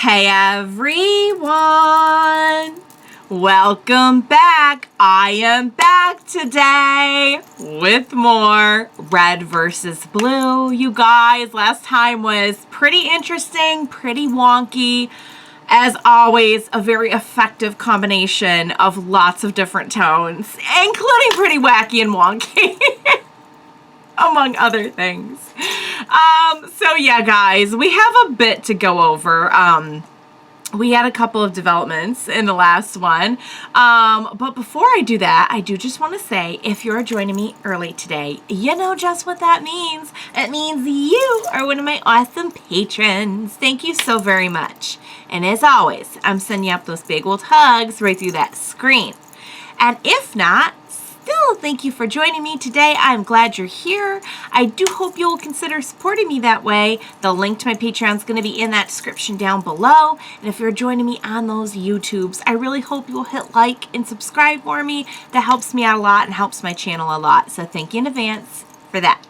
Hey everyone! Welcome back! I am back today with more Red versus Blue. You guys, last time was pretty interesting, pretty wonky. As always, a very effective combination of lots of different tones, including pretty wacky and wonky. Among other things. So yeah, guys, we have a bit to go over. We had a couple of developments in the last one. But before I do that, I do just want to say, if you're joining me early today, you know just what that means. It means you are one of my awesome patrons. Thank you so very much. And as always, I'm sending you up those big old hugs right through that screen. And if not, still, thank you for joining me today. I'm glad you're here. I do hope you will consider supporting me that way. The link to my Patreon is going to be in that description down below. And if you're joining me on those YouTubes, I really hope you will hit like and subscribe for me. That helps me out a lot and helps my channel a lot. So thank you in advance for that.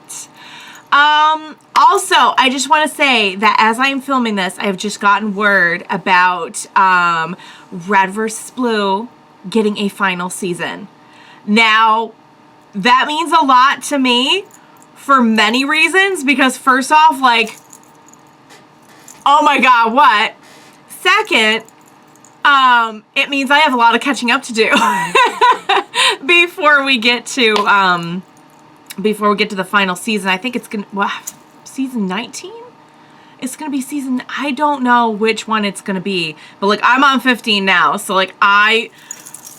Also, I just want to say that as I am filming this, I have just gotten word about Red vs. Blue getting a final season. Now, that means a lot to me for many reasons, because first off, like, oh my god, what? Second, it means I have a lot of catching up to do before we get to the final season. I think it's gonna, season 19? It's gonna be season, I don't know which one it's gonna be, but like, I'm on 15 now, so like, I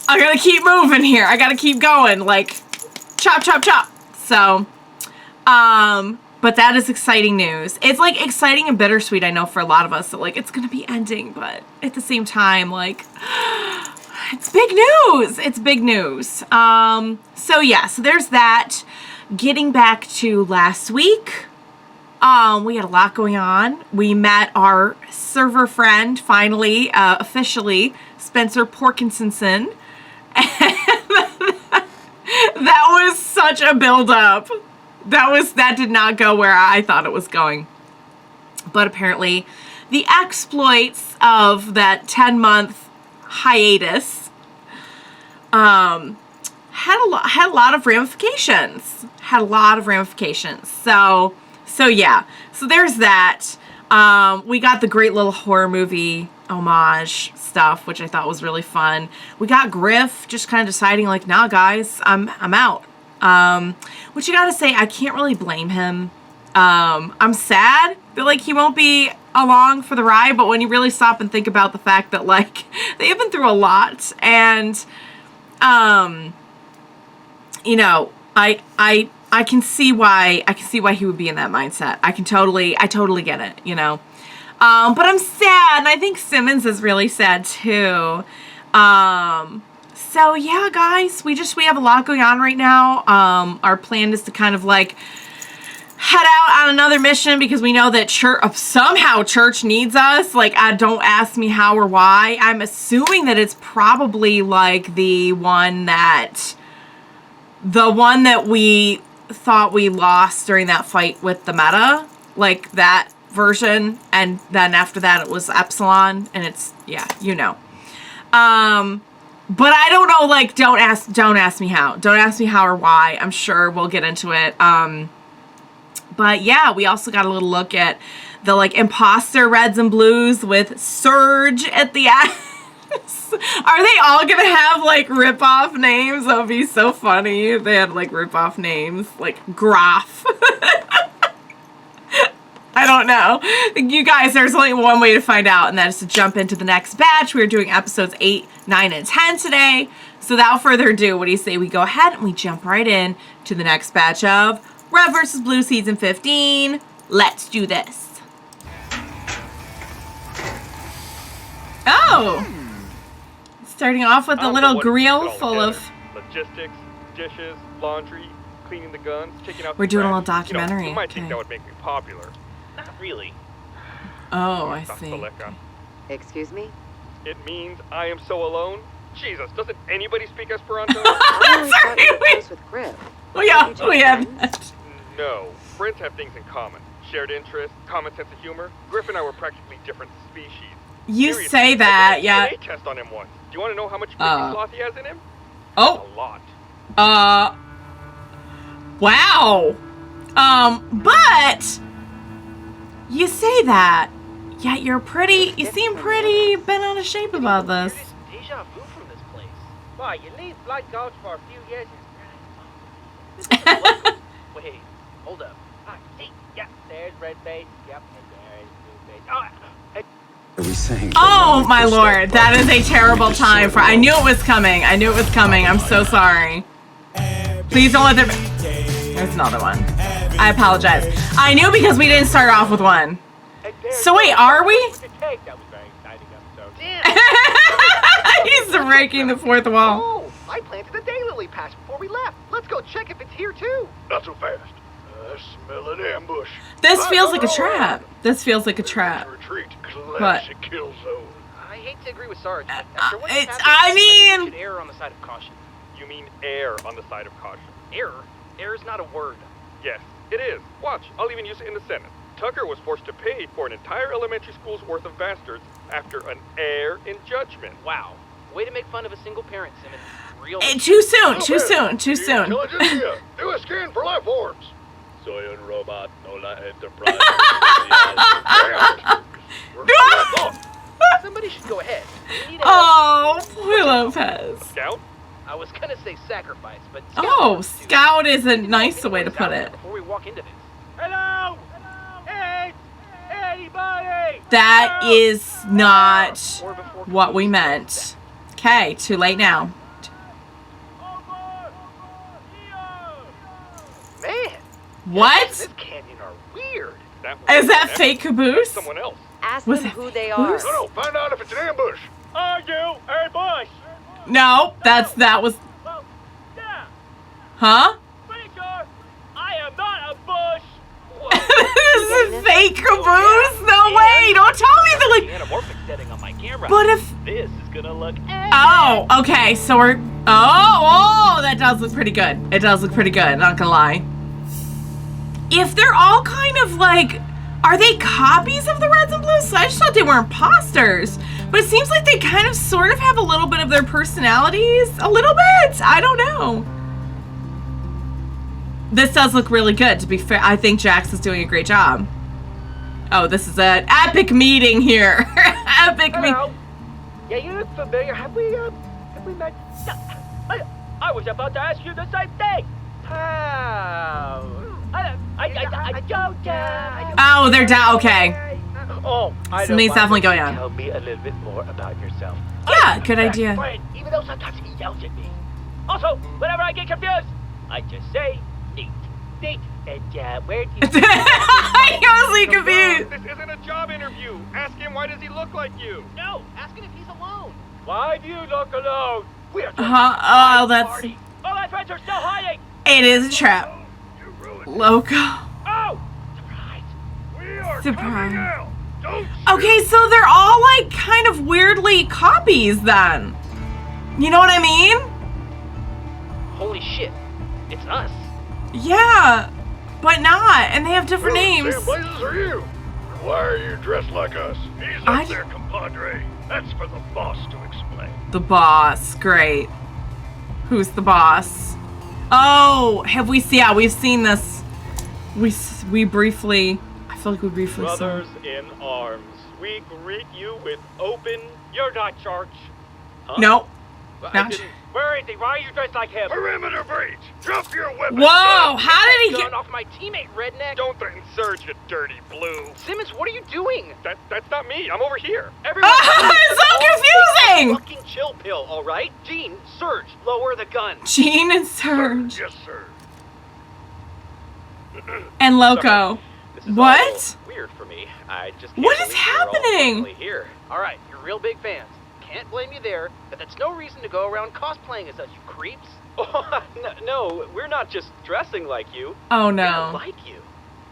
gotta keep moving here. I gotta keep going. Like, chop, chop, chop. So, but that is exciting news. It's like exciting and bittersweet, I know, for a lot of us that like it's gonna be ending, but at the same time, like, it's big news. It's big news. So yeah, so there's that. Getting back to last week, we had a lot going on. We met our server friend, finally, officially, Spencer Porkinson. That was such a build-up. That did not go where I thought it was going. But apparently, the exploits of that 10-month hiatus had a lot of ramifications. So yeah. So there's that. We got the great little horror movie homage stuff, which I thought was really fun. We got Griff just kind of deciding like, nah guys, I'm out. Which you gotta say, I can't really blame him. I'm sad that like he won't be along for the ride, but when you really stop and think about the fact that like they've been through a lot, and you know, I can see why he would be in that mindset. I totally get it, you know. But I'm sad, and I think Simmons is really sad too. So yeah, guys, we have a lot going on right now. Our plan is to kind of like head out on another mission because we know that somehow church needs us. Like, don't ask me how or why. I'm assuming that it's probably like the one that we thought we lost during that fight with the meta, like that version, and then after that it was Epsilon, and it's, yeah, you know. But I don't know, like, don't ask me how or why. I'm sure we'll get into it. But yeah, we also got a little look at the like imposter reds and blues with Surge at the end. Are they all gonna have like rip-off names? That would be so funny if they had like rip-off names, like Graf. I don't know. You guys, there's only one way to find out, and that is to jump into the next batch. We're doing episodes 8, 9, and 10 today. So without further ado, what do you say we go ahead and we jump right in to the next batch of Red vs. Blue Season 15. Let's do this. Oh! Starting off with a little grill full of logistics, dishes, laundry, cleaning the guns, checking out. We're doing a little documentary. You might think that would make me popular. Not really. Oh, I see. Excuse me? It means I am so alone. Jesus, doesn't anybody speak Esperanto? I only thought you were close with Griff. Oh yeah, we have that. No, friends have things in common. Shared interests, common sense of humor. Griff and I were practically different species. You Seriously, say that, I did a yeah. DNA test on him once. Do you want to know how much freaking cloth he has in him? Oh. A lot. Wow. But you say that, yet you seem pretty bent out of shape about this. Deja vu from this place. Why, you leave Blight Gulch for a few years. Wait, hold up. See, yep, there's Redface. Yep, and there's Blueface. Oh, Are we saying? Oh my lord, that is a terrible time for. I knew it was coming. I knew it was coming. I'm so sorry. Please don't let there. There's another one. I apologize. I knew because we didn't start off with one. So wait, are we? that was very exciting episode. Damn. He's breaking the fourth wall. Oh, I planted a daylily patch before we left. Let's go check if it's here too. Not so fast. I smell an ambush. This feels like a trap. This feels like a trap. Retreat. What? Classic kill zone. I hate to agree with Sarge, but after what's it's. happened, I think we mean. should err on the side of caution. You mean err on the side of caution. Error? Error's not a word. Yes, it is. Watch, I'll even use it in the sentence. Tucker was forced to pay for an entire elementary school's worth of bastards after an error in judgment. Wow. Way to make fun of a single parent, Simmons. Real. Too soon. Too soon. Too soon. Intelligentsia, do a scan for life forms. Soy un robot, no la enterprise. Somebody should go ahead. We need a- Oh, poor Lopez. Scout? I was gonna say sacrifice, but Oh, works too. scout is a nice way to put it. Before we walk into this. Hello! Hey! Anybody! That is not Or before what we meant. Okay, too late now. Man! What? This canyon are weird. Is that fake caboose? Someone else. Ask Was them it who they Bruce? are. No, find out if it's an ambush. Are you a bush? No, that was. Well, yeah. Huh? Pretty sure I am not a bush. This is fake caboose? No way! Don't tell me that, like. Anamorphic setting on my camera. But if. This is gonna look. Oh, okay, so we're. Oh, that does look pretty good. It does look pretty good, not gonna lie. If they're all kind of like. Are they copies of the Reds and Blues? I just thought they were imposters. But it seems like they kind of sort of have a little bit of their personalities. A little bit. I don't know. This does look really good, to be fair. I think Jax is doing a great job. Oh, this is an epic meeting here. Epic meeting. Hello. Yeah, you look familiar. Have we met? I was about to ask you the same thing. I don't. Oh, they're down. Okay. Oh, I Something's definitely going on. Tell me a little bit more about yourself. Yeah, good idea. Friend, even though sometimes he yells at me. Also, whenever I get confused, I just say neat, and where do you? I was like confused. This isn't a job interview. Ask him, why does he look like you? No, ask him if he's alone. Why do you look alone? We're Oh, that's. party. All my friends are still hiding. It is a trap. You ruined it. Loco. Oh, surprise! We are Surprise. coming out. Don't Okay, so they're all like kind of weirdly copies then. You know what I mean? Holy shit! It's us. Yeah, but not. And they have different names. Damn places are you? And why are you dressed like us? Ease I- up there, compadre. That's for the boss to explain. The boss. Great. Who's the boss? Oh, have we seen? Yeah, we've seen this. We briefly. I feel like we briefly saw. Brothers in arms, we greet you with open. You're not Church. Huh? No. I Not- didn't- Where is he? Why are you dressed like him? Perimeter breach. Drop your weapon. Whoa! How did he Gun get? off my teammate, redneck. Don't threaten Surge, you dirty blue. Simmons, what are you doing? That's not me. I'm over here. Everyone, It's so confusing. fucking chill pill, all right? Gene, Surge, lower the gun. Gene and Surge Yes, sir. and Loco. This is What? all a little weird for me. I just can't What is believe we're all happening? finally here. All right, you're real big fans. Can't blame you there, but that's no reason to go around cosplaying as such, you creeps. No, we're not just dressing like you. Oh We don't no. like you.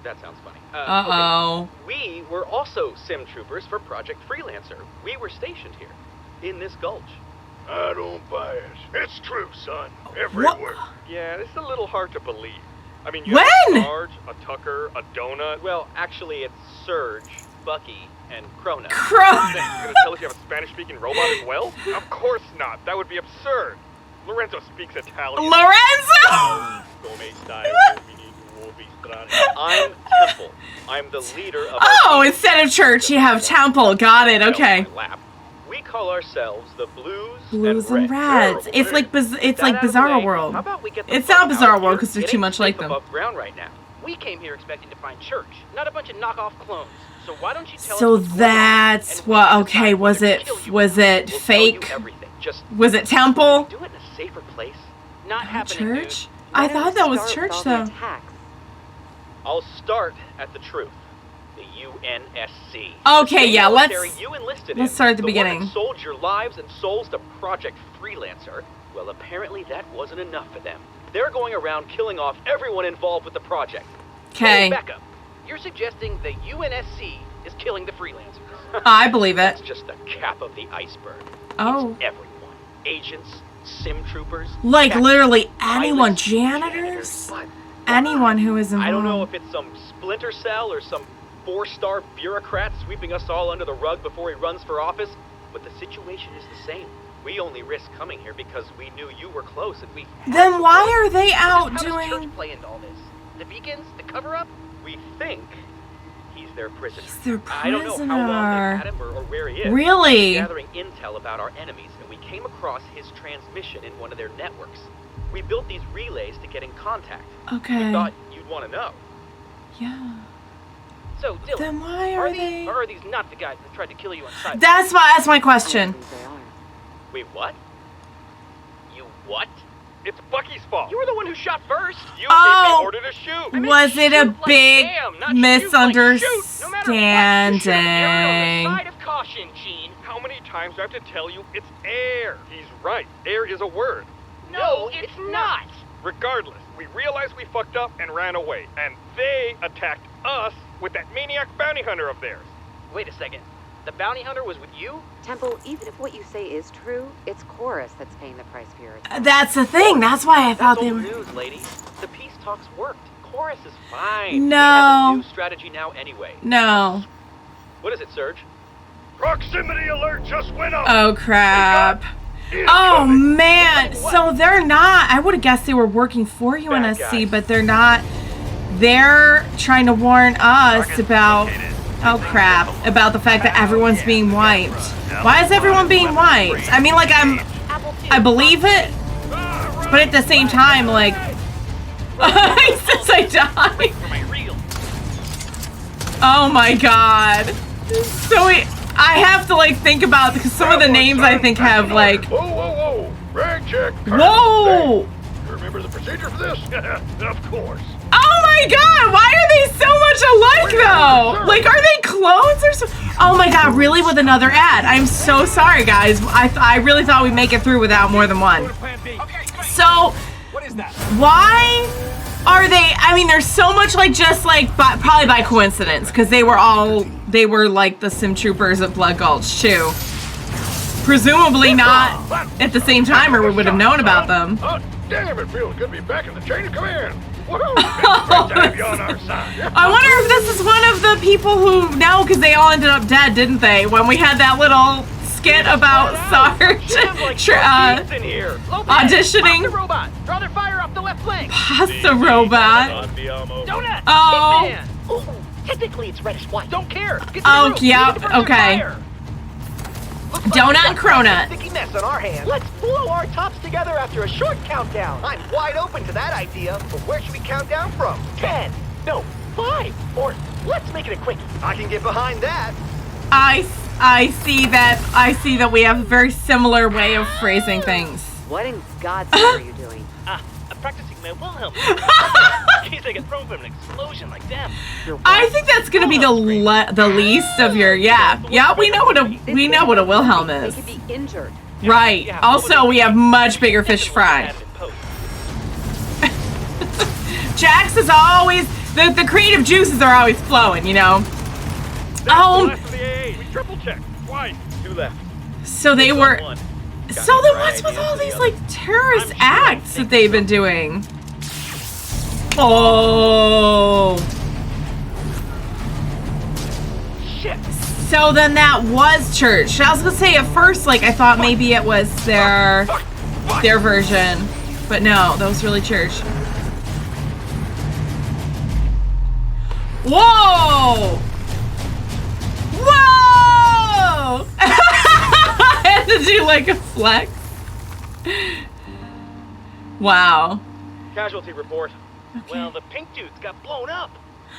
That sounds funny. Uh-oh. We were also sim troopers for Project Freelancer. We were stationed here, in this gulch. I don't buy it. It's true, son. Everywhere. Yeah, it's a little hard to believe. I mean, When? have a Sarge, a Tucker, a Donut. Well, actually, it's Surge. Bucky and Krona. Krona. You're gonna tell us you have a Spanish-speaking robot as well? Of course not. That would be absurd. Lorenzo speaks Italian. Lorenzo! I'm Temple. I'm the leader of Oh, instead of church, you have temple. Got it. Okay. We call ourselves the Blues and Reds. It's like Bizarro World. It's not Bizarro World because they're too much like them. Above ground right now. We came here expecting to find church, not a bunch of knockoff clones. So why don't you tell So us what's going on, that's and what. we'll Okay, decide was whether it to kill you was or not. it We'll tell fake? you everything. Just Was it temple? do it in a safer place. Not happening, Church? dude. I Why don't thought we that was start church with all the though. attacks? I'll start at the truth. The UNSC. Okay, The yeah, military you enlisted let's in, start at the one beginning. that sold your lives and souls to Project Freelancer. Well, apparently that wasn't enough for them. They're going around killing off everyone involved with the project. Okay, Back up. You're suggesting the UNSC is killing the freelancers. I believe it. That's just the cap of the iceberg. Oh, It's everyone. Agents, sim troopers. like tech, literally anyone, pilots, janitors, But anyone who is involved. I don't know if it's some splinter cell or some 4-star bureaucrat sweeping us all under the rug before he runs for office, but the situation is the same. We only risked coming here because we knew you were close and we had Then to why work. are they out How does doing? church play into all this? The beacons, the cover-up? We think he's their prisoner. He's their I don't know how long they've had prisoner. him or where he is. Really? Gathering intel about our enemies, and we came across his transmission in one of their networks. We built these relays to get in contact. Okay. Thought you'd want to know. Yeah. So, Dylan, Then why are these, they? or are these not the guys that tried to kill you on site? That's my I question. don't think they are. Wait, what? You what? It's Bucky's fault. You were the one who shot first. You Oh. gave me order to shoot. I meant Was it a shoot like big damn, not shoot like shoot. No matter what, you should err misunderstanding? on the side of caution, Gene. How many times do I have to tell you it's air? He's right. Air is a word. No, it's not. Regardless, we realized we fucked up and ran away. And they attacked us with that maniac bounty hunter of theirs. Wait a second. The bounty hunter was with you? Temple, even if what you say is true, it's Chorus that's paying the price for your attack. That's the thing. That's why I thought That's they old were. news, lady. The peace talks worked. Chorus is fine. No. We have a new strategy now anyway. No. What is it, Serge? Proximity alert just went off. Oh crap. Oh man. So they're not. I would have guessed they were working for UNSC, guys. but they're not. They're trying to warn us about. Oh crap. About the fact that everyone's being wiped. Why is everyone being wiped? I mean, like I believe it, but at the same time, like. Since I died. For my reel. Oh my god. So I have to like think about because some of the names I think have like. Whoa, whoa, whoa! Rag check. Whoa! Hey, you remember the procedure for this? Of course. Oh my god! Why are they so much alike though? Like, are they clones or so? Oh my god! Really? With another ad? I'm so sorry, guys. I really thought we'd make it through without more than one. So, why are they? I mean, they're so much like just like probably by coincidence because they were like the sim troopers of Blood Gulch too. Presumably not at the same time, or we would have known about them. Oh, damn, it feels good to be back in the chain of command. Woohoo! It's great to have you on our side. I wonder if this is one of the people who know, because they all ended up dead, didn't they? When we had that little skit about Sarge in here. auditioning. The robot. Draw their fire off the left flank. Pasta robot. Donut. Oh. Big man. Ooh, technically it's reddish white. Don't care. Get to Oh, the roof. yeah, We need to burn their okay. fire. Looks like Donut we've and got quite a Cronut. sticky mess on our hands. Let's blow our tops together after a short countdown. I'm wide open to that idea, but where should we count down from? 10. No, 5. Or let's make it a quickie. I can get behind that. I see that we have a very similar way of phrasing things. What in God's name are you doing? I'm practicing my Wilhelm. In case I get thrown from an explosion like them. I think that's gonna be the least of your yeah. We know what a Wilhelm They is. could be injured. Right. Also, we have much bigger fish to fry. Jax is always the creative juices are always flowing, you know. Oh, We triple checked twice. 2 left. so they were. One. So then, what's with all these like terrorist acts that they've been doing? Oh. Shit. So then that was church. I was gonna say at first, like, I thought maybe it was their version. But no, that was really church. Whoa! Whoa! I had to do like a flex. Wow. Casualty report. Okay. Well, the pink dudes got blown up.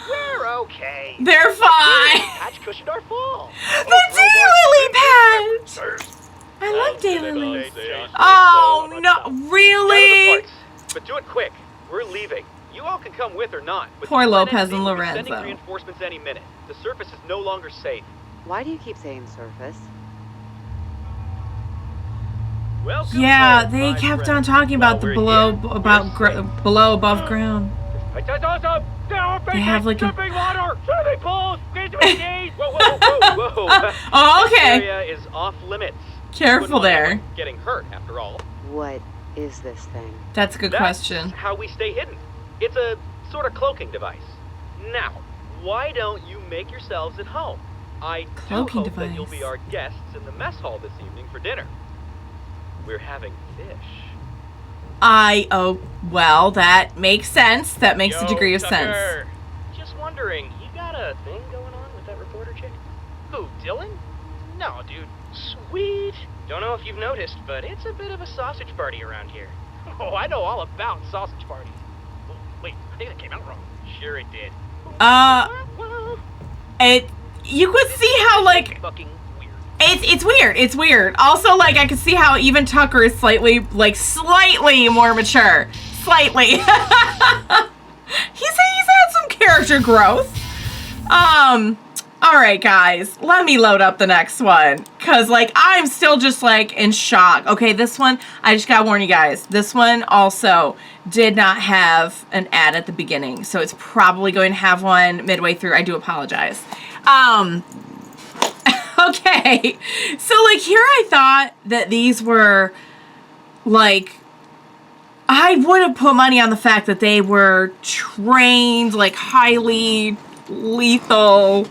We're okay. They're fine. Patch cushioned our fall. The daylily patch! I like daylilies. Oh, no, really? Reports, but do it quick. We're leaving. You all can come with or not. But Poor you let Lopez NC, and we're Lorenzo. sending reinforcements any minute. The surface is no longer safe. Why do you keep saying surface? Welcome Yeah, home, they my kept friend. on talking about the While below, we're here, about we're safe. below above ground. They have like a... Water! Swimming pools! Whoa, whoa, whoa, whoa! Oh, This okay. area is off limits. Careful Wouldn't want there. anyone getting hurt, after all. What is this thing? That's a good That's question. how we stay hidden. It's a sort of cloaking device. Now, why don't you make yourselves at home? I do Cloaking hope that you'll be device. our guests in the mess hall this evening for dinner. We're having fish. Oh, well, that makes sense. That makes a degree of sense. Just wondering, you got a thing going on with that reporter chick? Who, Dylan? No, dude. Sweet. Don't know if you've noticed, but it's a bit of a sausage party around here. Oh, I know all about sausage parties. Oh, wait, I think that came out wrong. Sure it did. You could see how, like, Fucking weird. it's weird. It's weird. Also, like, I could see how even Tucker is slightly more mature. Slightly. he's had some character growth. All right, guys, let me load up the next one. Cause like, I'm still just like in shock. Okay, this one, I just gotta warn you guys. This one also did not have an ad at the beginning. So it's probably going to have one midway through. I do apologize. Okay, so like here I thought that these were like, I would have put money on the fact that they were trained, like highly lethal,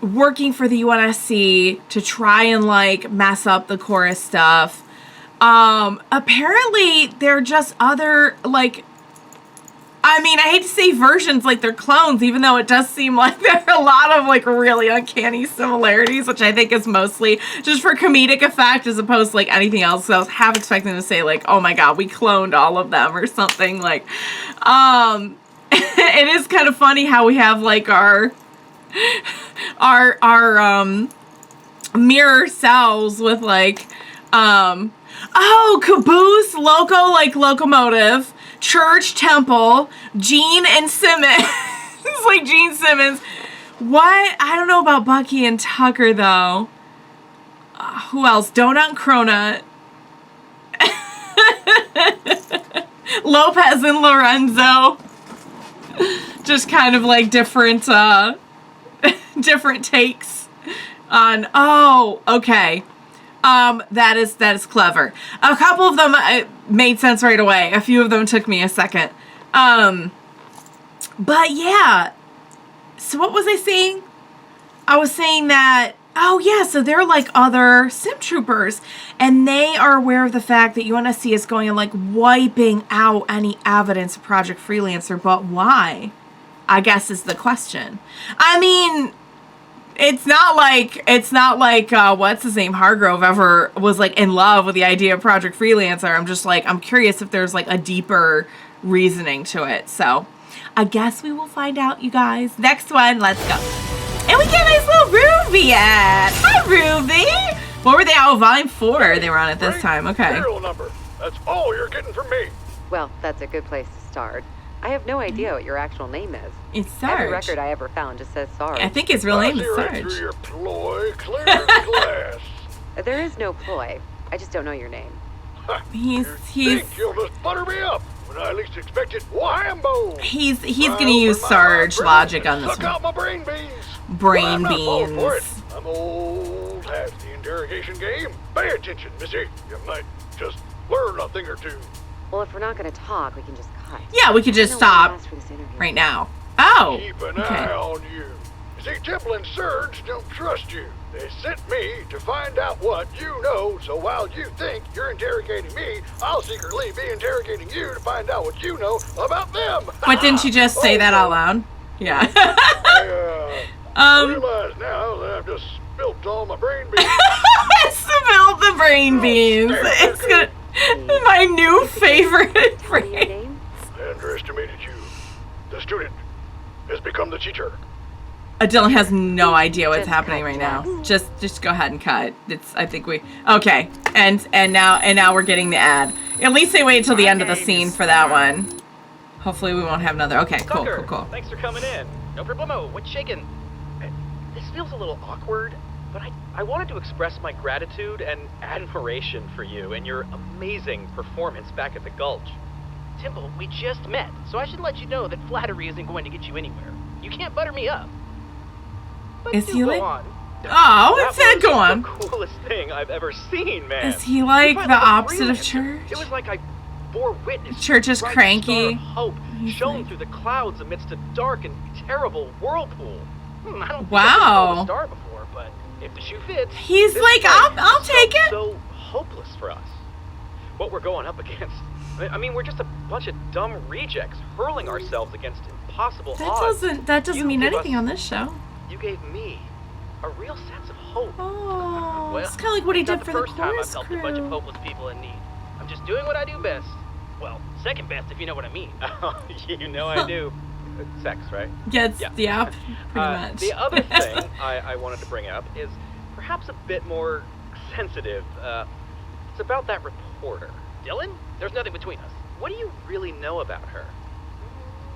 working for the UNSC to try and like mess up the chorus stuff. Apparently they're just other, like, I mean, I hate to say versions, like they're clones, even though it does seem like there are a lot of like really uncanny similarities, which I think is mostly just for comedic effect as opposed to like anything else. So I was half expecting to say like, oh my God, we cloned all of them or something like, it is kind of funny how we have like our mirror selves with like, oh, Caboose, Loco, like locomotive, Church, Temple, Gene and Simmons. It's like Gene Simmons. What? I don't know about Bucky and Tucker though. Who else? Donut and Cronut. Lopez and Lorenzo. Just kind of like different different takes on, oh, okay. That is clever. A couple of them made sense right away. A few of them took me a second. But yeah. So what was I saying? I was saying that, oh yeah, so they're like other sim troopers and they are aware of the fact that UNSC is going and like wiping out any evidence of Project Freelancer, but why? I guess is the question. I mean, it's not like what's his name, Hargrove, ever was like in love with the idea of Project Freelancer. I'm just like, I'm curious if there's like a deeper reasoning to it. So I guess we will find out, you guys. Next one, let's go. And we get a nice little Ruby ad. Hi, Ruby. What were they? Oh, volume 4 they were on at this time. Okay. Serial number. That's all you're getting from me. Well, that's a good place to start. I have no idea what your actual name is. It's Sarge. Every record I ever found just says Sarge. I think his real name is I see right Sarge. through your ploy, clear as glass. There is no ploy. I just don't know your name. He's You think you'll just butter me up when I least expect it. Whambo! he's gonna Right use over my Sarge brain logic and on this suck one. out my brain beans. Brain I'm not falling for it. beans. I'm old hat the interrogation game. Pay attention, Missy. You might just learn a thing or two. Well, if we're not going to talk, we can just cut. Yeah, we could just I don't know what stop to ask for this interview. right now. Oh, Keep an okay. eye on you. You see, Temple and Surge don't trust you. They sent me to find out what you know, so while you think you're interrogating me, I'll secretly be interrogating you to find out what you know about them. But didn't you just say that out loud? Yeah. I realize now that I've just spilt all my brain beans. Spilled the brain beans. It's gonna, my new favorite phrase. I underestimated you. The student has become the teacher. Dylan has no idea what's happening right now. Just go ahead and cut. I think we okay. And now we're getting the ad. At least they wait till the end of the scene for that one. Hopefully we won't have another. Okay, cool. Thanks for coming in. No problemo. What's shaking? This feels a little awkward, but I wanted to express my gratitude and admiration for you and your amazing performance back at the Gulch. Temple, we just met, so I should let you know that flattery isn't going to get you anywhere. You can't butter me up. But is he like? On. Oh, what's that go on? The coolest thing I've ever seen, man. Is he like the opposite of Church? It was like I bore witness. Church is cranky. Hope shone through the clouds amidst a dark and terrible whirlpool. I don't think wow. I've seen a star before, but if the shoe fits, he's like, I'll take it. So hopeless for us. What we're going up against. I mean, we're just a bunch of dumb rejects hurling ourselves against impossible odds. That doesn't mean anything on this show. You gave me a real sense of hope. Oh, well, it's kind of like what he did for the first time I've chorus helped crew. a bunch of hopeless people in need. I'm just doing what I do best. Well, second best, if you know what I mean. You know I do. Sex, right? Yeah, pretty much. The other thing I wanted to bring up is perhaps a bit more sensitive. It's about that reporter. Dylan, there's nothing between us. What do you really know about her?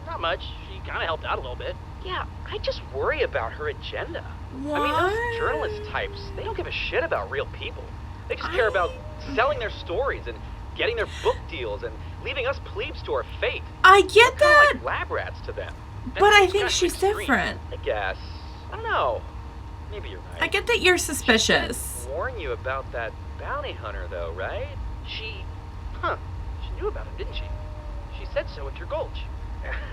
Not much. She kind of helped out a little bit. Yeah, I just worry about her agenda. What? I mean, those journalist types, they don't give a shit about real people. They just care about selling their stories and getting their book deals and leaving us plebes to our fate. I get that. Like lab rats to them. But I think she's different. I guess. I don't know. Maybe you're right. I get that you're suspicious. She did warn you about that bounty hunter, though, right? She knew about him, didn't she? She said so at your Gulch.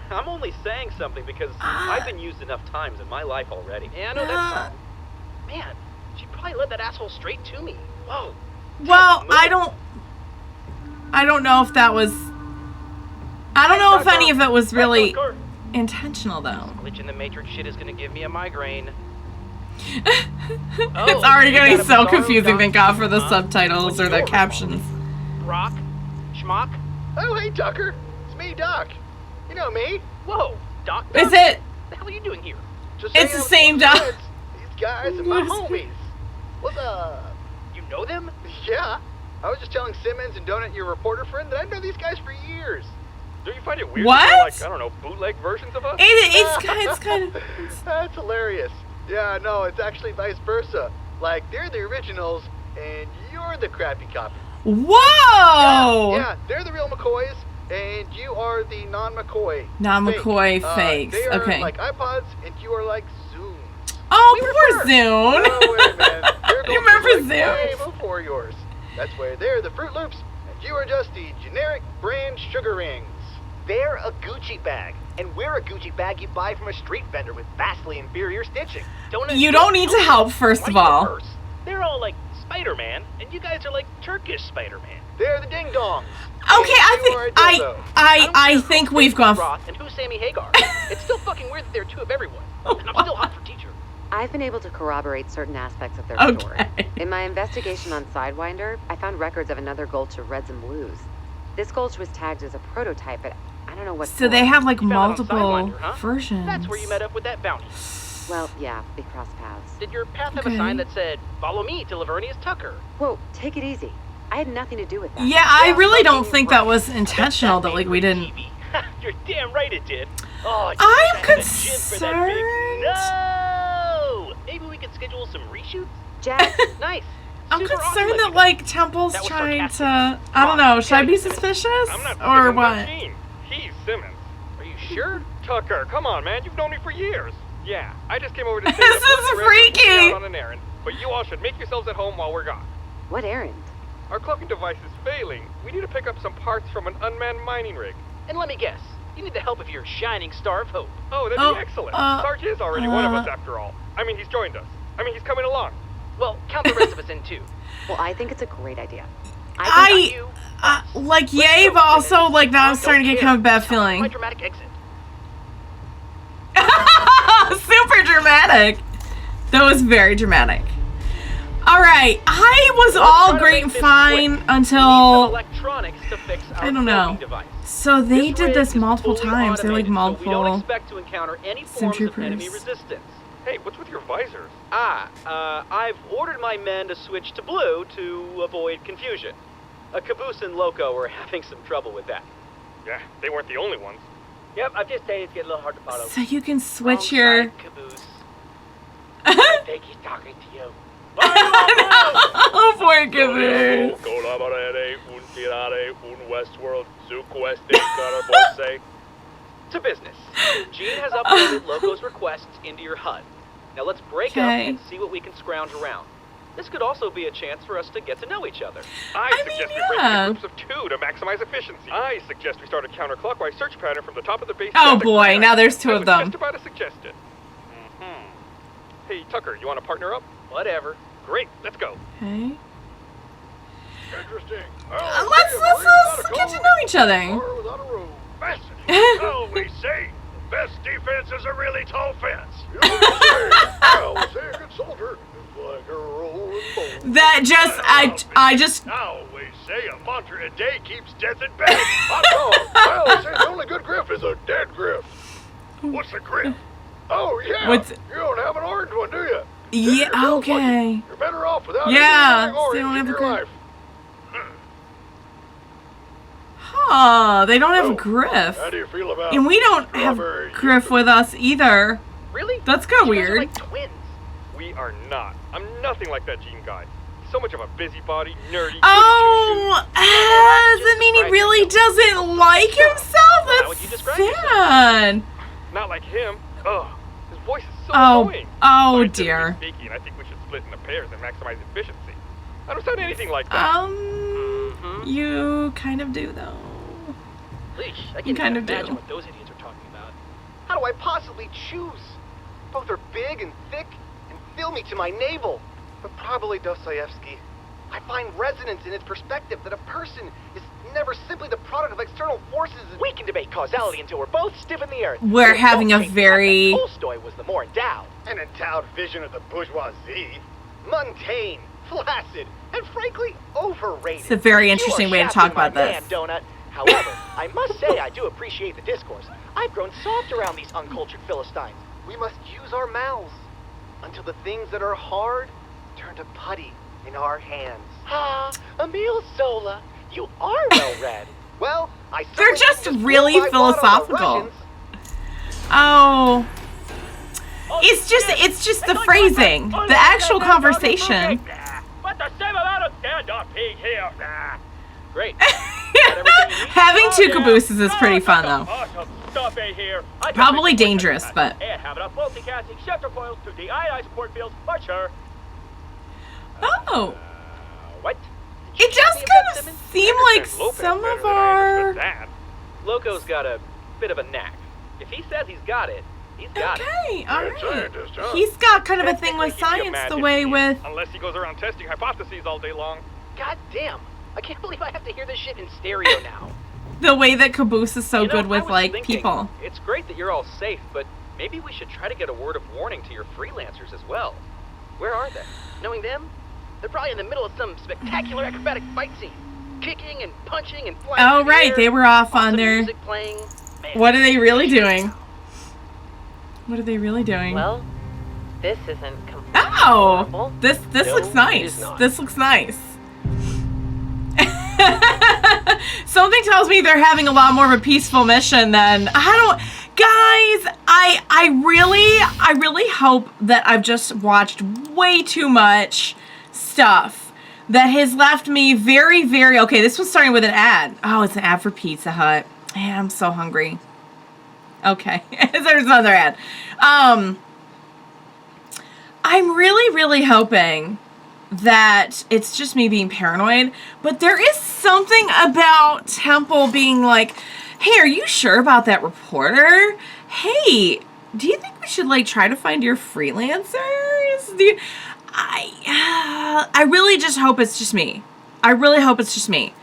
I'm only saying something because I've been used enough times in my life already. Yeah, I know that's man, she probably led that asshole straight to me. Whoa. Well, I don't know if that was... I don't know if any of it was really intentional, though. Glitch in the Matrix shit is gonna give me a migraine. It's already getting so confusing, thank God for the subtitles or the captions. Brock? Schmock? Oh, hey, Tucker. It's me, Doc. You know me. Whoa, Doc? Is it? What the hell are you doing here? Just It's the same Doc. These guys are my homies. What's up? You know them? Yeah. I was just telling Simmons and Donut, your reporter friend, that I've known these guys for years. Do you find it weird What? that they're like, I don't know, bootleg versions of us? It's kind of... That's hilarious. Yeah, no, it's actually vice versa. Like, they're the originals, and you're the crappy copy. Whoa! Yeah, they're the real McCoys, and you are the non-McCoy. Non-McCoy fakes. They are Okay. like iPods, and you are like Zooms. Oh, poor Zune. Oh, wait a minute. They're You remember like Zune? way before yours. That's where they're the Fruit Loops, and you are just the generic brand Sugar Rings. They're a Gucci bag, and we're a Gucci bag you buy from a street vendor with vastly inferior stitching. You don't need to help, first of all. They're all like Spider-Man, and you guys are like Turkish Spider-Man. They're the ding-dongs. Okay, I think we've gone... Roth and who's Sammy Hagar? It's still fucking weird that there are two of everyone. And I'm still hot for teacher. I've been able to corroborate certain aspects of their story. Okay. In my investigation on Sidewinder, I found records of another gulch of reds and blues. This gulch was tagged as a prototype, but I don't know what So for. they have like You found it on multiple Sidewinder, huh? versions. That's where you met up with that bounty. Well, yeah, we crossed paths. Did your path have Okay. a sign that said, "Follow me to Lavernius Tucker"? Whoa, take it easy. I had nothing to do with that. Yeah, I really don't fucking think that was intentional, that like we didn't... TV. You're damn right it did. Oh, I'm you shit for that big- concerned. No! Maybe we could schedule some reshoots? Jack, Nice. I'm Super awesome concerned of that you. like Temple's That was trying to... sarcastic. I don't know, should I be I'm suspicious? I'm not Or Simmons, what? I'm Gene. He's Simmons. Are you sure? Tucker, come on, man. You've known me for years. Yeah, I just came over to say This that is we're ready to freaky. out on an errand, but you all should make yourselves at home while we're gone. what errand? Our cloaking device is failing. We need to pick up some parts from an unmanned mining rig. And let me guess, You need the help of your shining star of hope. Oh, that'd be excellent. Sarge is already one of us after all. I mean, he's joined us. I mean, he's coming along. Well, count the rest of us in too. Well, I think it's a great idea. Like, yay, but also, like, now I'm starting to get kind of a bad feeling. My dramatic exit. Super dramatic. That was very dramatic. Alright, I was all great and fine until... Electronics to fix our I don't know. device. So they did this rig multiple is fully times. They're like automated, so we don't multiple... expect to encounter any forms of enemy troopers. resistance. Hey, what's with your visors? I've ordered my men to switch to blue to avoid confusion. Caboose and Loco are having some trouble with that. Yeah, they weren't the only ones. Yep, I've just saying it's getting a little hard to follow. So you can switch Wrong your... side, Caboose. I think he's talking to you. Oh, poor Caboose. Collaborare, un tirare, un Westworld, su queste carabose. To business. Gene has uploaded Loco's requests into your HUD. Now let's break up Okay. and see what we can scrounge around. This could also be a chance for us to get to know each other. I suggest we break yeah. into groups of 2 to maximize efficiency. I suggest we start a counterclockwise search pattern from the top of the base. Oh down to boy, ground. now there's two I of was them. just about to suggest it. Hey, Tucker, you want to partner up? Whatever. Great, let's go. Okay. Interesting. Let's get to know each other. Car without a road. Fascinating. So we say the best defense is a really tall fence. You know what they say? Well, say a good soldier is like a rolling bone. That just, I just... Now we say a mantra a day keeps death at bay. Hot dog. Well, say the only good grip is a dead grip. What's a grip? Oh, yeah. What's- You don't have an orange one, do you? Yeah, You're okay. lucky. You're better off without Yeah, anything so orange they don't in have a your grip. life. Huh, they don't have a Oh, griff. How do you feel about And we don't have strawberry griff with us either. Really? That's kind of You guys are weird. like twins. We are not. I'm nothing like that Gene guy. He's so much of a busybody, nerdy. Oh, does that mean he really doesn't like himself? How would you That's describe yourself? sad. Not like him. Ugh, his voice is so Oh, annoying. oh Scientifically dear. Speaking, I think we should split into pairs and maximize efficiency. I don't sound anything like that. You kind of do though. Leash, I You can't kind even of do. imagine what those idiots are talking about. How do I possibly choose? Both are big and thick and fill me to my navel. But probably Dostoevsky. I find resonance in its perspective that a person is never simply the product of external forces. We can debate causality until we're both stiff in the earth. We're We'll having a both think very- that Tolstoy was the more endowed. An endowed vision of the bourgeoisie. Mundane, flaccid, and frankly, overrated. It's a very You interesting are way to shafting talk my about this. man, Donut. However, I must say I do appreciate the discourse. I've grown soft around these uncultured Philistines. We must use our mouths until the things that are hard turn to putty in our hands. Ah, Emile Zola, you are well read. Well, I They're certainly just didn't really blow my wad on the philosophical. Russians. Oh. It's just the phrasing. The actual conversation. But the same amount of stand-up being here. Great. Having two cabooses is pretty fun though. Awesome stuff in here. I Probably dangerous, but... And have enough multicasting shifter coils to de-ionize support fields for sure. Oh. What? It does kind of seem like some of our... Loco's got a bit of a knack. If he says he's got it, he's got it. Okay, Mad alright. scientist, huh? He's got kind of a thing with Technically, he'd be a science mad the way idiot, with... Unless he goes around testing hypotheses all day long. God damn. I can't believe I have to hear this shit in stereo now. The way that Caboose is so You know, good I with, was like, thinking, people. It's great that you're all safe, but maybe we should try to get a word of warning to your freelancers as well. Where are they? Knowing them? They're probably in the middle of some spectacular acrobatic fight scene. Kicking and punching and flying Oh, through the right, air, they were off on awesome their... music playing. Man, What are they really doing? What are they really doing? Well, this isn't completely Oh! horrible. This No, looks it nice. is not. This looks nice. Something tells me they're having a lot more of a peaceful mission than guys, I really hope that I've just watched way too much stuff that has left me very, very... Okay, this was starting with an ad. Oh, it's an ad for Pizza Hut. Man, I'm so hungry. Okay, there's another ad. I'm really, really hoping that it's just me being paranoid, but there is something about Temple being like, hey, are you sure about that reporter? Hey, do you think we should like try to find your freelancers? I really just hope it's just me. I really hope it's just me.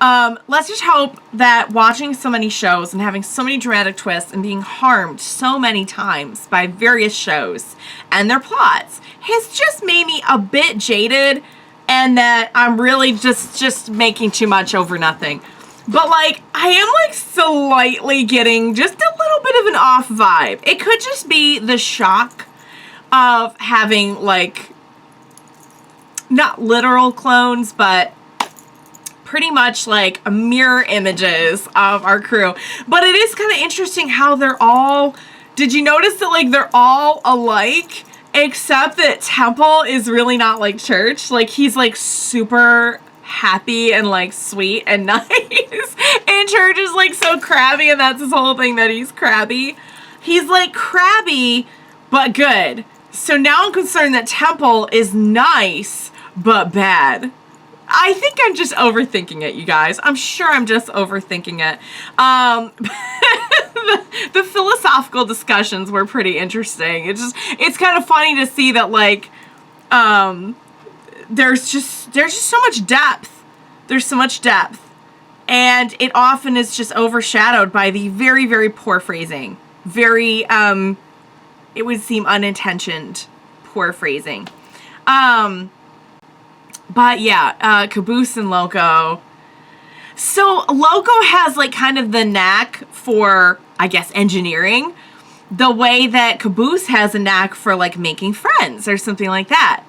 Let's just hope that watching so many shows and having so many dramatic twists and being harmed so many times by various shows and their plots has just made me a bit jaded, and that I'm really just making too much over nothing. But like, I am like slightly getting just a little bit of an off vibe. It could just be the shock of having like, not literal clones, but pretty much like mirror images of our crew. But it is kind of interesting how they're all, did you notice that like they're all alike, except that Temple is really not like Church? Like he's like super happy and like sweet and nice, and Church is like so crabby, and that's his whole thing, that he's crabby. He's like crabby but good. So now I'm concerned that Temple is nice but bad. I think I'm just overthinking it, you guys. I'm sure I'm just overthinking it. The philosophical discussions were pretty interesting. It's kind of funny to see that like there's just so much depth. There's so much depth. And it often is just overshadowed by the very, very poor phrasing. Very it would seem unintentioned poor phrasing. But yeah, Caboose and Loco. So Loco has like kind of the knack for, I guess, engineering, the way that Caboose has a knack for like making friends or something like that.